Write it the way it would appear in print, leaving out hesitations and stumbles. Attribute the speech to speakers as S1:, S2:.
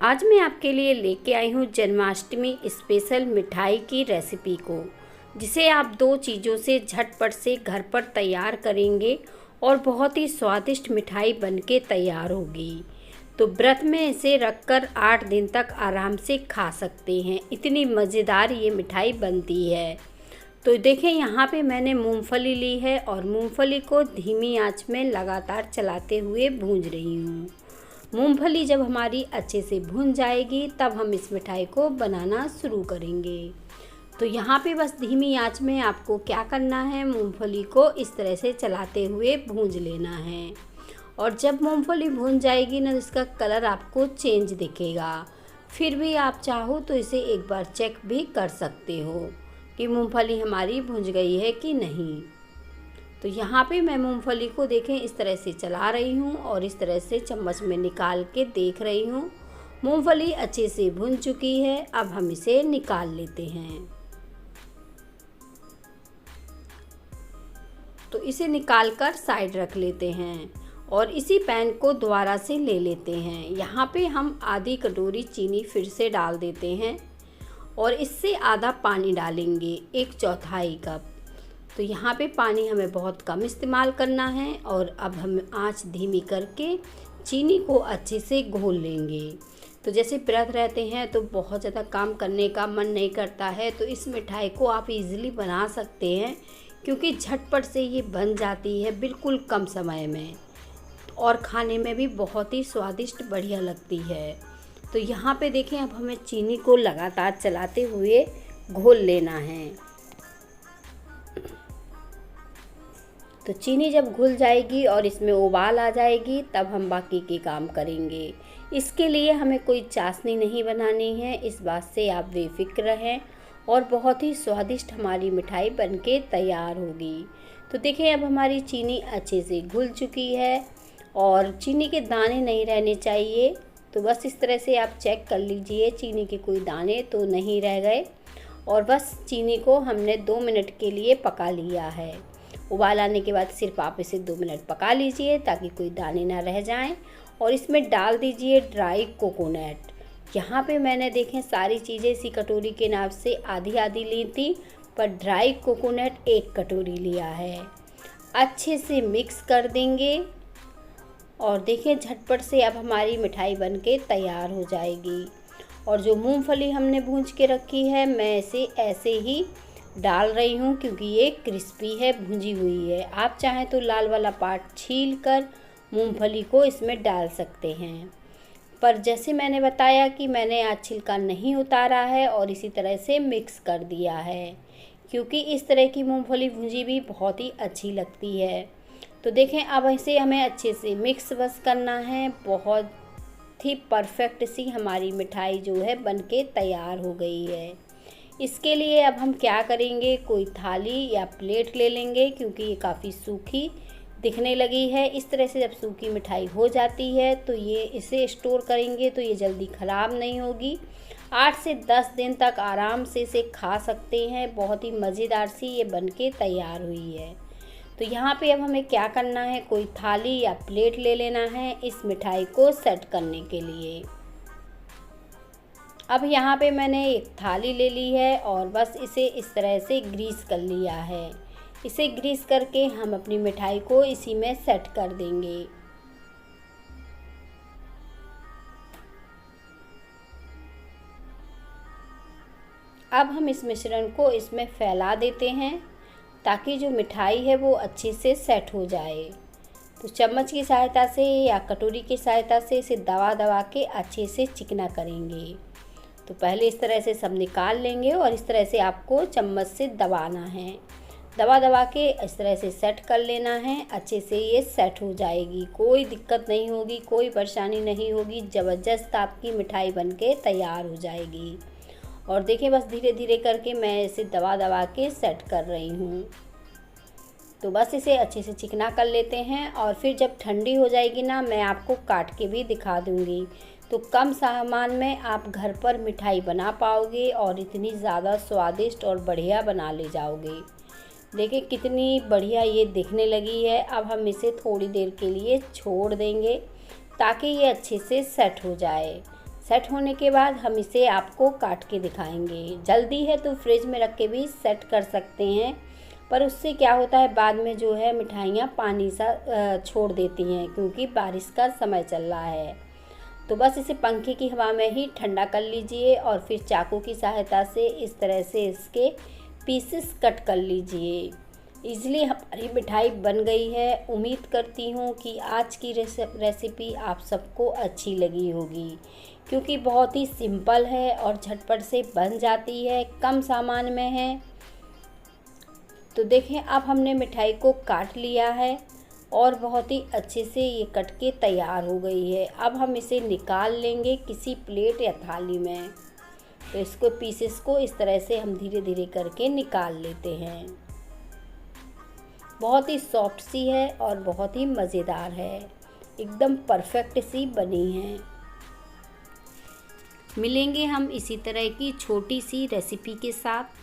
S1: आज मैं आपके लिए लेके आई हूँ जन्माष्टमी स्पेशल मिठाई की रेसिपी को, जिसे आप दो चीज़ों से झटपट से घर पर तैयार करेंगे और बहुत ही स्वादिष्ट मिठाई बनके तैयार होगी। तो व्रत में इसे रखकर 8 दिन तक आराम से खा सकते हैं। इतनी मज़ेदार ये मिठाई बनती है। तो देखें, यहाँ पे मैंने मूंगफली ली है और मूंगफली को धीमी आंच में लगातार चलाते हुए भूंज रही हूँ। मूंगफली जब हमारी अच्छे से भुन जाएगी तब हम इस मिठाई को बनाना शुरू करेंगे। तो यहाँ पे बस धीमी आंच में आपको क्या करना है, मूंगफली को इस तरह से चलाते हुए भूंज लेना है। और जब मूंगफली भुन जाएगी ना, इसका कलर आपको चेंज दिखेगा। फिर भी आप चाहो तो इसे एक बार चेक भी कर सकते हो कि मूंगफली हमारी भुन गई है कि नहीं। तो यहाँ पे मैं मूंगफली को देखें इस तरह से चला रही हूँ और इस तरह से चम्मच में निकाल के देख रही हूँ। मूंगफली अच्छे से भुन चुकी है। अब हम इसे निकाल लेते हैं। तो इसे निकाल कर साइड रख लेते हैं और इसी पैन को दोबारा से ले लेते हैं। यहाँ पे हम आधी कटोरी चीनी फिर से डाल देते हैं और इससे आधा पानी डालेंगे, 1/4 कप। तो यहाँ पे पानी हमें बहुत कम इस्तेमाल करना है और अब हम आंच धीमी करके चीनी को अच्छे से घोल लेंगे। तो जैसे व्रत रहते हैं तो बहुत ज़्यादा काम करने का मन नहीं करता है, तो इस मिठाई को आप इजीली बना सकते हैं क्योंकि झटपट से ये बन जाती है बिल्कुल कम समय में और खाने में भी बहुत ही स्वादिष्ट बढ़िया लगती है। तो यहाँ पे देखें, अब हमें चीनी को लगातार चलाते हुए घोल लेना है। तो चीनी जब घुल जाएगी और इसमें उबाल आ जाएगी तब हम बाकी के काम करेंगे। इसके लिए हमें कोई चाशनी नहीं बनानी है, इस बात से आप बेफिक्र रहें और बहुत ही स्वादिष्ट हमारी मिठाई बनके तैयार होगी। तो देखें, अब हमारी चीनी अच्छे से घुल चुकी है और चीनी के दाने नहीं रहने चाहिए। तो बस इस तरह से आप चेक कर लीजिए, चीनी के कोई दाने तो नहीं रह गए। और बस चीनी को हमने 2 मिनट के लिए पका लिया है। उबाल आने के बाद सिर्फ आप इसे 2 मिनट पका लीजिए ताकि कोई दाने ना रह जाएं। और इसमें डाल दीजिए ड्राई कोकोनट। यहाँ पे मैंने देखें सारी चीज़ें इसी कटोरी के नाप से आधी आधी ली थी, पर ड्राई कोकोनट 1 कटोरी लिया है। अच्छे से मिक्स कर देंगे और देखें झटपट से अब हमारी मिठाई बनके तैयार हो जाएगी। और जो मूंगफली हमने भूंज के रखी है, मैं इसे ऐसे ही डाल रही हूँ क्योंकि ये क्रिस्पी है, भुंजी हुई है। आप चाहें तो लाल वाला पार्ट छील कर मूंगफली को इसमें डाल सकते हैं, पर जैसे मैंने बताया कि मैंने आज छिलका नहीं उतारा है और इसी तरह से मिक्स कर दिया है क्योंकि इस तरह की मूंगफली भुंजी भी बहुत ही अच्छी लगती है। तो देखें, अब इसे हमें अच्छे से मिक्स बस करना है। बहुत ही परफेक्ट सी हमारी मिठाई जो है बनके तैयार हो गई है। इसके लिए अब हम क्या करेंगे, कोई थाली या प्लेट ले लेंगे क्योंकि ये काफ़ी सूखी दिखने लगी है। इस तरह से जब सूखी मिठाई हो जाती है तो ये इसे स्टोर करेंगे तो ये जल्दी ख़राब नहीं होगी। 8 से 10 दिन तक आराम से इसे खा सकते हैं। बहुत ही मज़ेदार सी ये बनके तैयार हुई है। तो यहाँ पे अब हमें क्या करना है, कोई थाली या प्लेट ले लेना है इस मिठाई को सेट करने के लिए। अब यहाँ पे मैंने एक थाली ले ली है और बस इसे इस तरह से ग्रीस कर लिया है। इसे ग्रीस करके हम अपनी मिठाई को इसी में सेट कर देंगे। अब हम इस मिश्रण को इसमें फैला देते हैं ताकि जो मिठाई है वो अच्छे से सेट हो जाए। तो चम्मच की सहायता से या कटोरी की सहायता से इसे दबा दबा के अच्छे से चिकना करेंगे। तो पहले इस तरह से सब निकाल लेंगे और इस तरह से आपको चम्मच से दबाना है। दबा दबा के इस तरह से सेट कर लेना है। अच्छे से ये सेट हो जाएगी, कोई दिक्कत नहीं होगी, कोई परेशानी नहीं होगी। ज़बरदस्त आपकी मिठाई बनके तैयार हो जाएगी। और देखिए, बस धीरे धीरे करके मैं इसे दबा दबा के सेट कर रही हूँ। तो बस इसे अच्छे से चिकना कर लेते हैं और फिर जब ठंडी हो जाएगी ना, मैं आपको काट के भी दिखा दूँगी। तो कम सामान में आप घर पर मिठाई बना पाओगे और इतनी ज़्यादा स्वादिष्ट और बढ़िया बना ले जाओगे। देखिए कितनी बढ़िया ये दिखने लगी है। अब हम इसे थोड़ी देर के लिए छोड़ देंगे ताकि ये अच्छे से सेट हो जाए। सेट होने के बाद हम इसे आपको काट के दिखाएंगे। जल्दी है तो फ्रिज में रख के भी सेट कर सकते हैं, पर उससे क्या होता है बाद में जो है मिठाइयाँ पानी सा छोड़ देती हैं, क्योंकि बारिश का समय चल रहा है। तो बस इसे पंखे की हवा में ही ठंडा कर लीजिए और फिर चाकू की सहायता से इस तरह से इसके पीसेस कट कर लीजिए। इजली हमारी मिठाई बन गई है। उम्मीद करती हूँ कि आज की रेसिपी आप सबको अच्छी लगी होगी, क्योंकि बहुत ही सिंपल है और झटपट से बन जाती है, कम सामान में है। तो देखें अब हमने मिठाई को काट लिया है और बहुत ही अच्छे से ये कट के तैयार हो गई है। अब हम इसे निकाल लेंगे किसी प्लेट या थाली में। तो इसको पीसेस को इस तरह से हम धीरे धीरे करके निकाल लेते हैं। बहुत ही सॉफ्ट सी है और बहुत ही मज़ेदार है, एकदम परफेक्ट सी बनी है। मिलेंगे हम इसी तरह की छोटी सी रेसिपी के साथ।